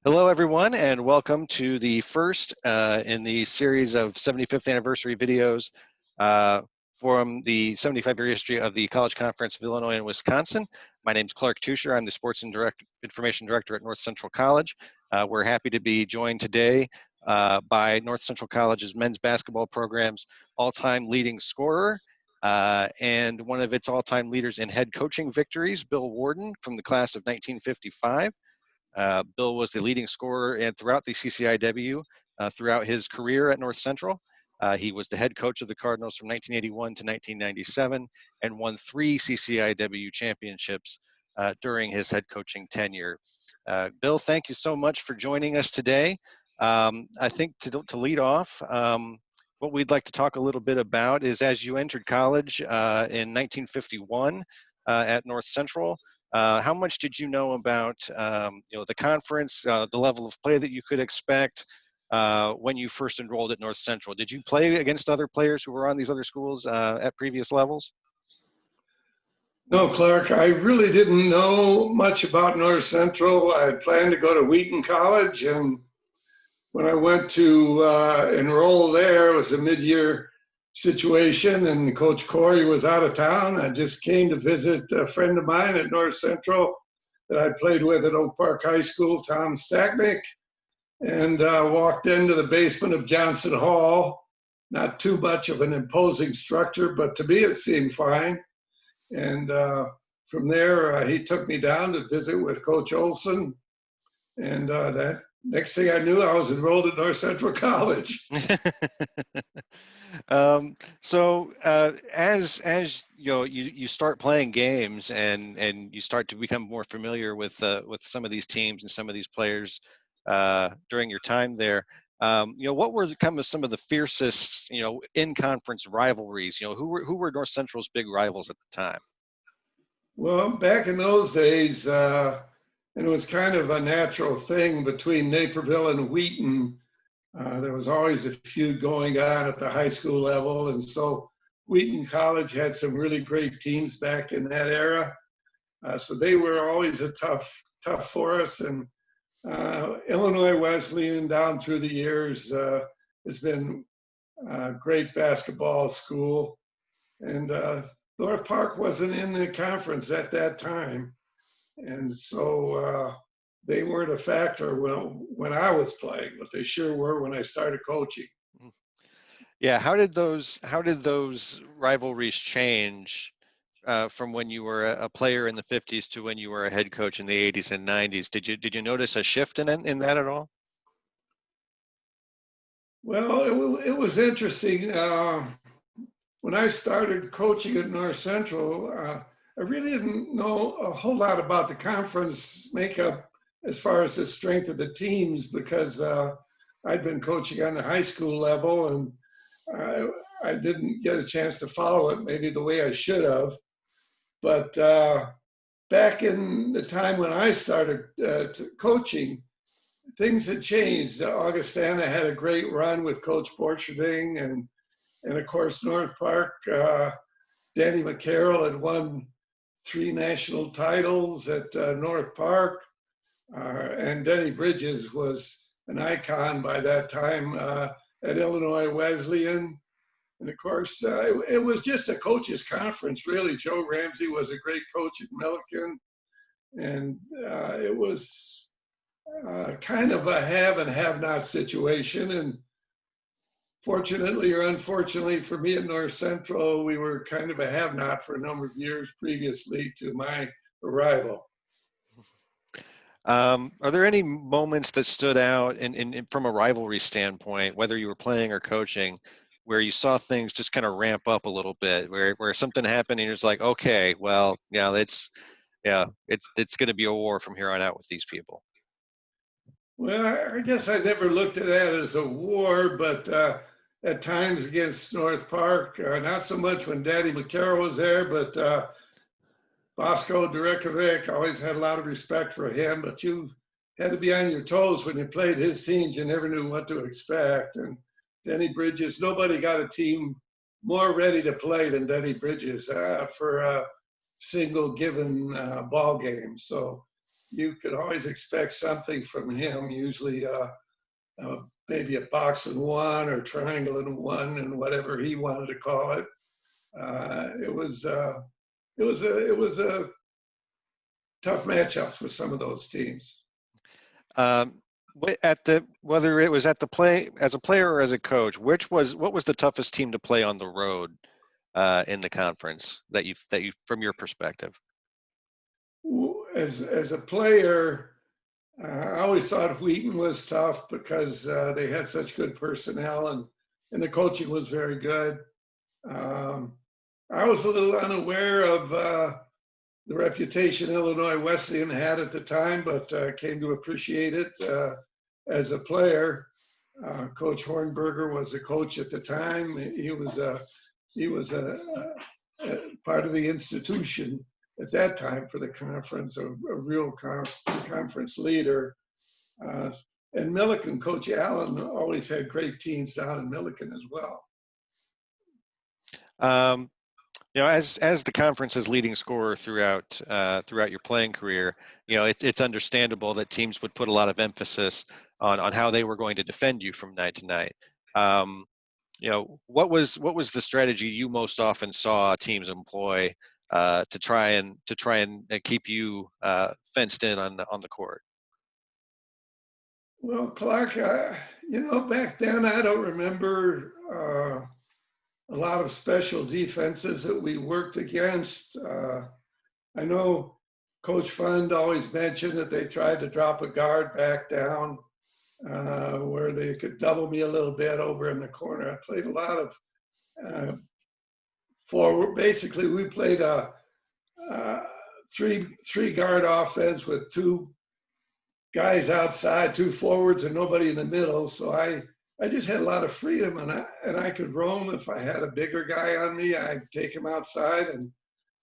Hello, everyone, and welcome to the first in the series of 75th anniversary videos from the 75-year history of the College Conference of Illinois and Wisconsin. My name is Clark Teuscher. I'm the Sports and Information Director at North Central College. We're happy to be joined today by North Central College's men's basketball program's all-time leading scorer and one of its all-time leaders in head coaching victories, Bill Warden, from the class of 1955. Bill was the leading scorer and throughout the CCIW throughout his career at North Central. He was the head coach of the Cardinals from 1981 to 1997 and won 3 CCIW championships during his head coaching tenure. Bill, thank you so much for joining us today. I think to lead off, what we'd like to talk a little bit about is as you entered college in 1951 at North Central, how much did you know about the conference, the level of play that you could expect when you first enrolled at North Central? Did you play against other players who were on these other schools at previous levels? No, Clark, I really didn't know much about North Central. I had planned to go to Wheaton College, and when I went to enroll there, it was a mid-year situation, and Coach Corey was out of town. I just came to visit a friend of mine at North Central that I played with at Oak Park High School, Tom Stacknick, and walked into the basement of Johnson Hall. Not too much of an imposing structure, but to me it seemed fine. And from there, he took me down to visit with Coach Olson, and that next thing I knew, I was enrolled at North Central College. So as you start playing games and you start to become more familiar with some of these teams and some of these players during your time there, what were some of the fiercest in conference rivalries? Who were North Central's big rivals at the time? Well, back in those days, and it was kind of a natural thing between Naperville and Wheaton. There was always a feud going on at the high school level, and so Wheaton College had some really great teams back in that era. So they were always a tough for us. And Illinois Wesleyan down through the years has been a great basketball school. And North Park wasn't in the conference at that time. And so they weren't a factor when I was playing, but they sure were when I started coaching. Yeah, how did those rivalries change from when you were a player in the 50s to when you were a head coach in the 80s and 90s? Did you notice a shift in that at all? Well, it was interesting. When I started coaching at North Central, I really didn't know a whole lot about the conference makeup as far as the strength of the teams, because I'd been coaching on the high school level, and I didn't get a chance to follow it maybe the way I should have. But back in the time when I started coaching, things had changed. Augustana had a great run with Coach Borcherding, and of course North Park, Danny McCarroll had won 3 national titles at North Park, and Denny Bridges was an icon by that time at Illinois Wesleyan. And of course, it was just a coaches' conference, really. Joe Ramsey was a great coach at Milliken, and it was kind of a have and have not situation. And fortunately or unfortunately for me at North Central, we were kind of a have not for a number of years previously to my arrival. Are there any moments that stood out from a rivalry standpoint, whether you were playing or coaching, where you saw things just kind of ramp up a little bit, where something happened and you're just like, okay, well, yeah, it's going to be a war from here on out with these people? Well, I guess I never looked at that as a war, but at times against North Park, not so much when Danny McCarroll was there, but Bosco Durekovic, always had a lot of respect for him, but you had to be on your toes when you played his teams. You never knew what to expect. And Denny Bridges, nobody got a team more ready to play than Denny Bridges for a single given ball game. So you could always expect something from him, usually maybe a box and one or triangle and one and whatever he wanted to call it. It was a tough matchups with some of those teams. Whether it was at the play as a player or as a coach, what was the toughest team to play on the road in the conference that you from your perspective? As a player, I always thought Wheaton was tough because they had such good personnel and the coaching was very good. I was a little unaware of the reputation Illinois Wesleyan had at the time, but came to appreciate it as a player. Coach Hornberger was a coach at the time. He was a part of the institution at that time for the conference, a real conference leader. And Milliken, Coach Allen always had great teams down in Milliken as well. As the conference's leading scorer throughout your playing career, it's understandable that teams would put a lot of emphasis on how they were going to defend you from night to night. What was the strategy you most often saw teams employ to try and keep you fenced in on the court? Well, Clark, back then I don't remember a lot of special defenses that we worked against. I know Coach Fund always mentioned that they tried to drop a guard back down where they could double me a little bit over in the corner. I played a lot of forward. Basically, we played a three guard offense with two guys outside, two forwards, and nobody in the middle. So I just had a lot of freedom, and I could roam. If I had a bigger guy on me, I'd take him outside. And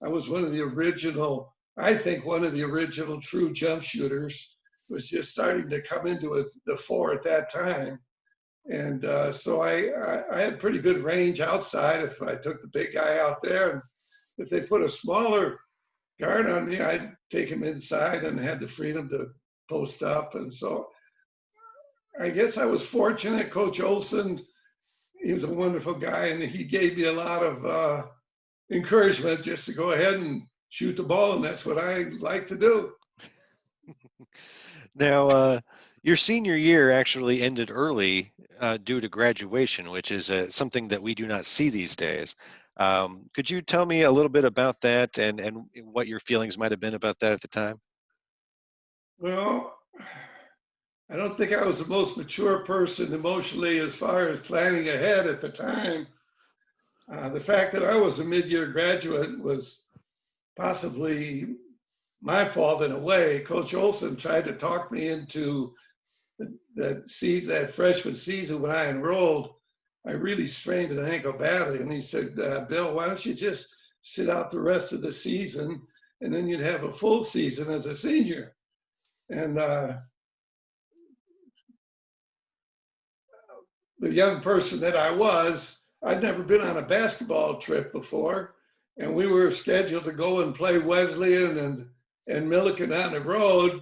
I was one of the original true jump shooters. Was just starting to come into the four at that time. And so I had pretty good range outside if I took the big guy out there. And if they put a smaller guard on me, I'd take him inside and had the freedom to post up. And so I guess I was fortunate. Coach Olson, he was a wonderful guy, and he gave me a lot of encouragement just to go ahead and shoot the ball, and that's what I like to do. Now, your senior year actually ended early due to graduation, which is something that we do not see these days. Could you tell me a little bit about that and what your feelings might have been about that at the time? Well, I don't think I was the most mature person emotionally as far as planning ahead at the time. The fact that I was a mid-year graduate was possibly my fault in a way. Coach Olson tried to talk me into that freshman season when I enrolled. I really strained an ankle badly, and he said, Bill, why don't you just sit out the rest of the season, and then you'd have a full season as a senior. And the young person that I was, I'd never been on a basketball trip before, and we were scheduled to go and play Wesleyan and Milliken on the road.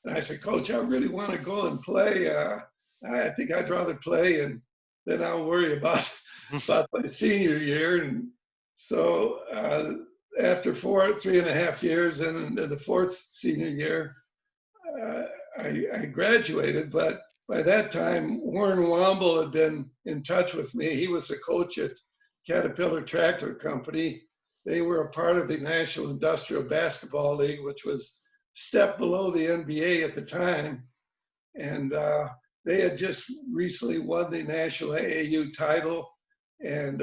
And I said, Coach, I really want to go and play. I think I'd rather play, and then I'll worry about my senior year. And so after 3.5 years and the fourth senior year, I graduated. But by that time, Warren Womble had been in touch with me. He was a coach at Caterpillar Tractor Company. They were a part of the National Industrial Basketball League, which was a step below the NBA at the time. And they had just recently won the National AAU title, and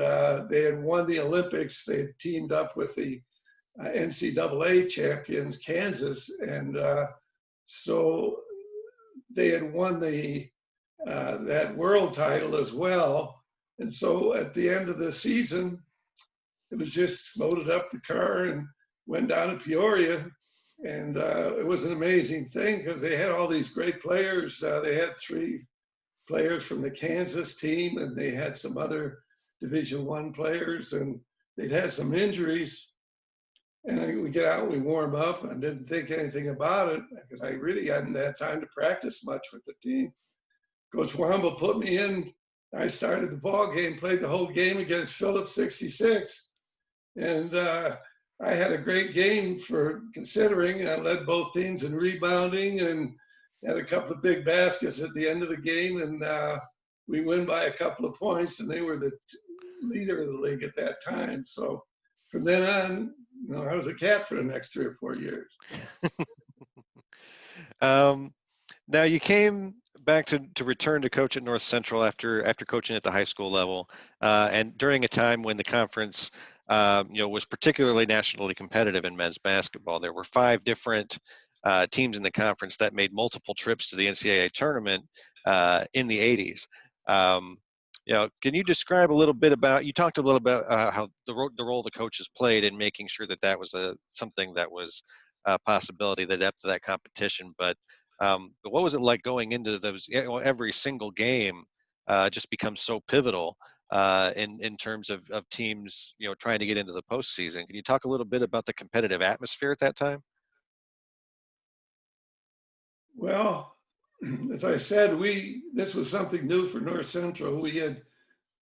they had won the Olympics. They had teamed up with the NCAA champions, Kansas, and so they had won that world title as well. And so at the end of the season, it was just loaded up the car and went down to Peoria. And it was an amazing thing because they had all these great players. They had 3 players from the Kansas team, and they had some other Division I players, and they'd had some injuries. And we get out, we warm up, and I didn't think anything about it because I really hadn't had time to practice much with the team. Coach Womble put me in. I started the ball game, played the whole game against Phillips 66. And I had a great game for considering. I led both teams in rebounding and had a couple of big baskets at the end of the game. And we win by a couple of points, and they were the leader of the league at that time. So from then on, I was a cat for the next 3 or 4 years. Now you came back to return to coach at North Central after coaching at the high school level, and during a time when the conference, was particularly nationally competitive in men's basketball. There were 5 different teams in the conference that made multiple trips to the NCAA tournament in the 80s. Can you describe a little bit about? You talked a little bit about how the role the coaches played in making sure that was something that was a possibility, the depth of that competition, but what was it like going into those? Every single game just becomes so pivotal in terms of teams, trying to get into the postseason. Can you talk a little bit about the competitive atmosphere at that time? Well, as I said, this was something new for North Central. We had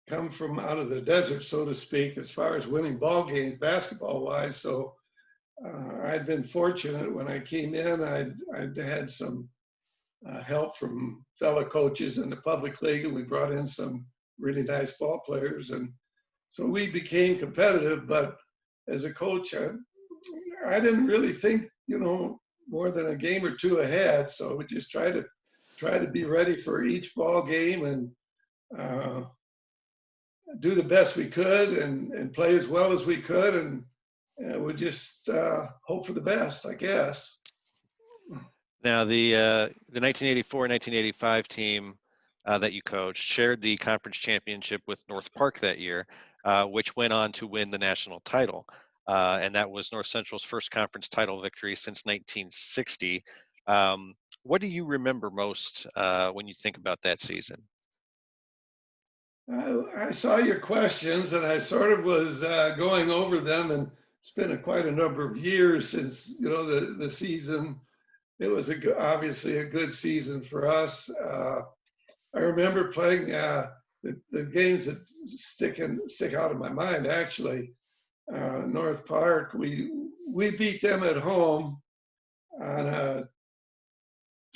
come from out of the desert, so to speak, as far as winning ball games, basketball-wise. So I'd been fortunate when I came in. I'd had some help from fellow coaches in the public league, and we brought in some really nice ball players. And so we became competitive, but as a coach, I didn't really think, more than a game or 2 ahead. So we just try to be ready for each ball game and do the best we could and play as well as we could. And we just hope for the best, I guess. Now, the 1984-1985 team that you coached shared the conference championship with North Park that year, which went on to win the national title. And that was North Central's first conference title victory since 1960. What do you remember most when you think about that season? I saw your questions, and I sort of was going over them, and it's been quite a number of years since the season. It was obviously a good season for us. I remember playing the games that stick out in my mind. Actually, North Park, we beat them at home on a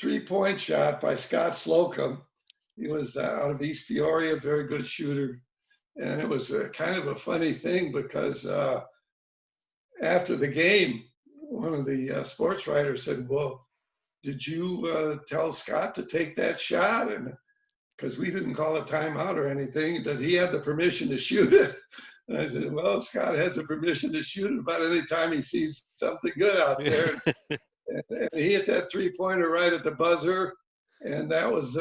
3-point shot by Scott Slocum. He was out of East Peoria, very good shooter. And it was kind of a funny thing because after the game, one of the sports writers said, "Well, did you tell Scott to take that shot?" And because we didn't call a timeout or anything, that he had the permission to shoot it. And I said, "Well, Scott has the permission to shoot it about any time he sees something good out there." And he hit that 3-pointer right at the buzzer. And that was,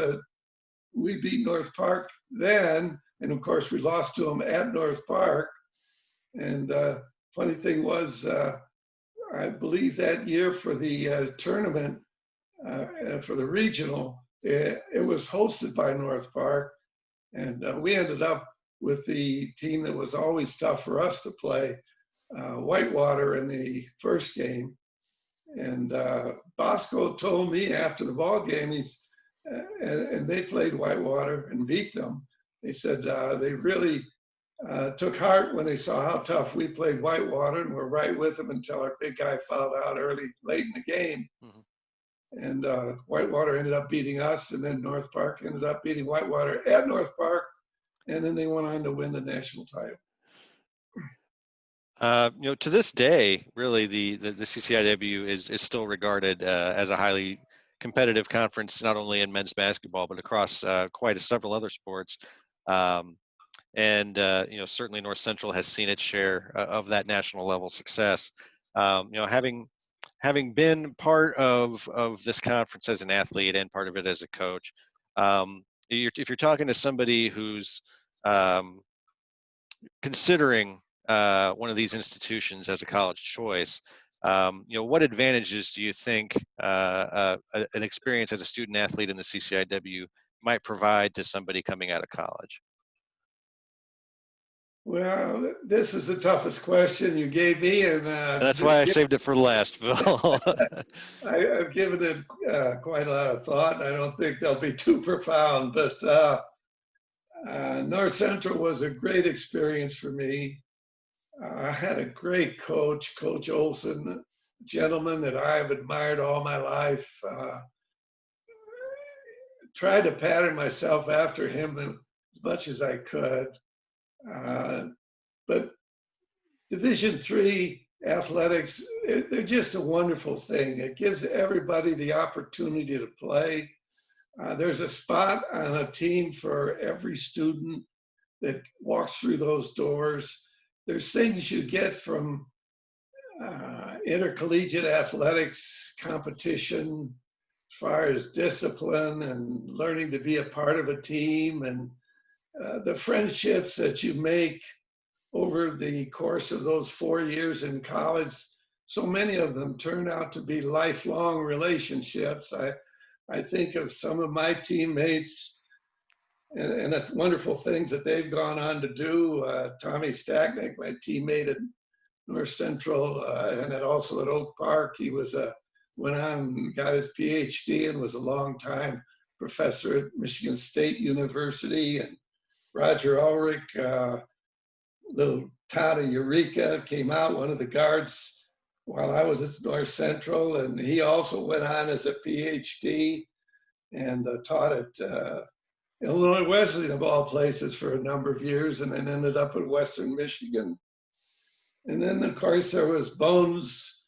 we beat North Park then. And of course, we lost to them at North Park. And funny thing was, I believe that year for the tournament, for the regional, it was hosted by North Park. And we ended up with the team that was always tough for us to play, Whitewater in the first game. And Bosco told me after the ball game, and they played Whitewater and beat them. They said they really took heart when they saw how tough we played Whitewater, and were right with them until our big guy fouled out late in the game. Mm-hmm. And Whitewater ended up beating us, and then North Park ended up beating Whitewater at North Park, and then they went on to win the national title. To this day, really, the CCIW is still regarded as a highly competitive conference, not only in men's basketball, but across several other sports. And certainly North Central has seen its share of that national level success. Having been part of this conference as an athlete and part of it as a coach, if you're talking to somebody who's considering one of these institutions as a college choice, what advantages do you think an experience as a student athlete in the CCIW might provide to somebody coming out of college? Well, this is the toughest question you gave me, and That's why I saved it for last, Bill. I've given it quite a lot of thought. I don't think they'll be too profound, but North Central was a great experience for me. I had a great coach, Coach Olson, gentleman that I've admired all my life. Tried to pattern myself after him as much as I could. But Division III athletics, they're just a wonderful thing. It gives everybody the opportunity to play. There's a spot on a team for every student that walks through those doors. There's things you get from intercollegiate athletics competition as far as discipline and learning to be a part of a team, and the friendships that you make over the course of those 4 years in college. So many of them turn out to be lifelong relationships. I think of some of my teammates and the wonderful things that they've gone on to do. Tommy Stacknick, my teammate at North Central, and also at Oak Park. He went on and got his PhD and was a long time professor at Michigan State University. And Roger Ulrich, little Todd of Eureka, came out, one of the guards while I was at North Central, and he also went on as a PhD and taught at Illinois Wesleyan, of all places, for a number of years, and then ended up at Western Michigan. And then, of course, there was Bones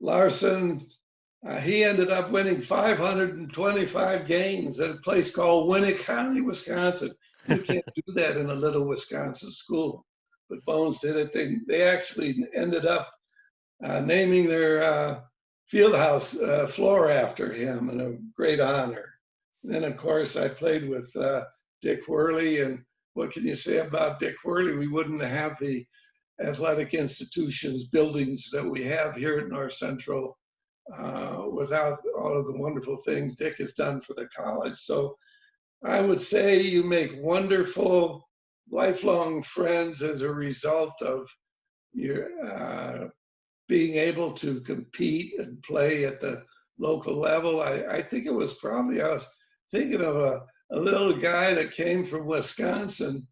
Larson. He ended up winning 525 games at a place called Winnick County, Wisconsin. You can't do that in a little Wisconsin school, but Bones did it. They actually ended up naming their field house floor after him, and a great honor. And then, of course, I played with Dick Worley, and what can you say about Dick Worley? We wouldn't have the athletic institutions, buildings that we have here at North Central without all of the wonderful things Dick has done for the college. So I would say you make wonderful lifelong friends as a result of your being able to compete and play at the local level. I think it was probably, I was thinking of a little guy that came from Wisconsin,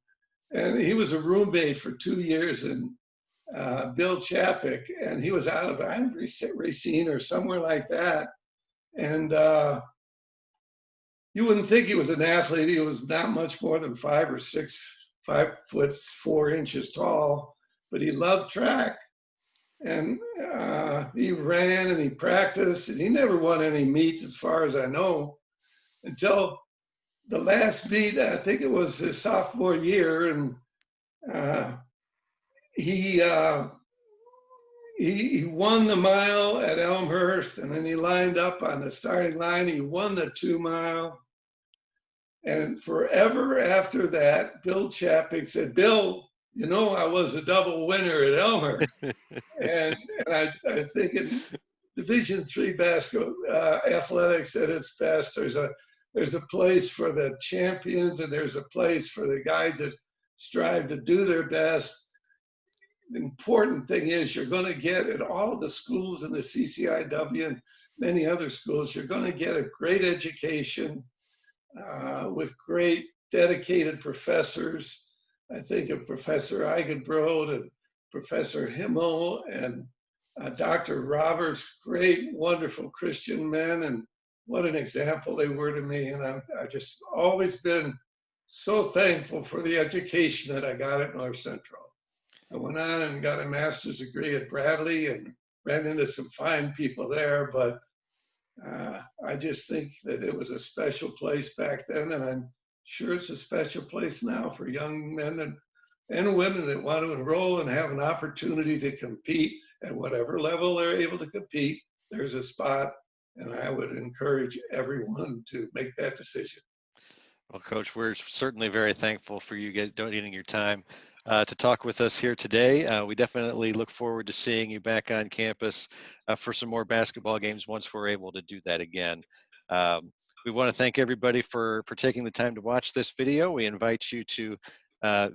and he was a roommate for 2 years, and Bill Chapik, and he was out of Racine or somewhere like that. And you wouldn't think he was an athlete. He was not much more than 5 or 6, 5 foot 4 inches tall, but he loved track. And he ran and he practiced, and he never won any meets as far as I know until the last meet. I think it was his sophomore year, and he won the mile at Elmhurst, and then he lined up on the starting line. He won the 2 mile. And forever after that, Bill Chapik said, "Bill, you know, I was a double winner at Elmhurst." and I think in Division III basketball athletics at its best, there's a place for the champions, and there's a place for the guys that strive to do their best. The important thing is you're going to get at all of the schools in the CCIW and many other schools, you're going to get a great education with great dedicated professors. I think of Professor Eigenbrod and Professor Himmel and Dr. Roberts, great, wonderful Christian men, and what an example they were to me. And I've just always been so thankful for the education that I got at North Central. I went on and got a master's degree at Bradley and ran into some fine people there, but I just think that it was a special place back then, and I'm sure it's a special place now for young men and women that want to enroll and have an opportunity to compete at whatever level they're able to compete. There's a spot, and I would encourage everyone to make that decision. Well, Coach, we're certainly very thankful for you donating your time to talk with us here today. We definitely look forward to seeing you back on campus for some more basketball games once we're able to do that again. We want to thank everybody for taking the time to watch this video. We invite you to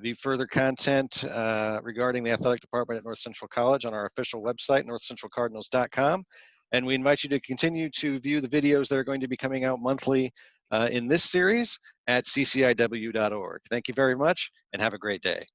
view further content regarding the athletic department at North Central College on our official website, northcentralcardinals.com. And we invite you to continue to view the videos that are going to be coming out monthly in this series at CCIW.org. Thank you very much and have a great day.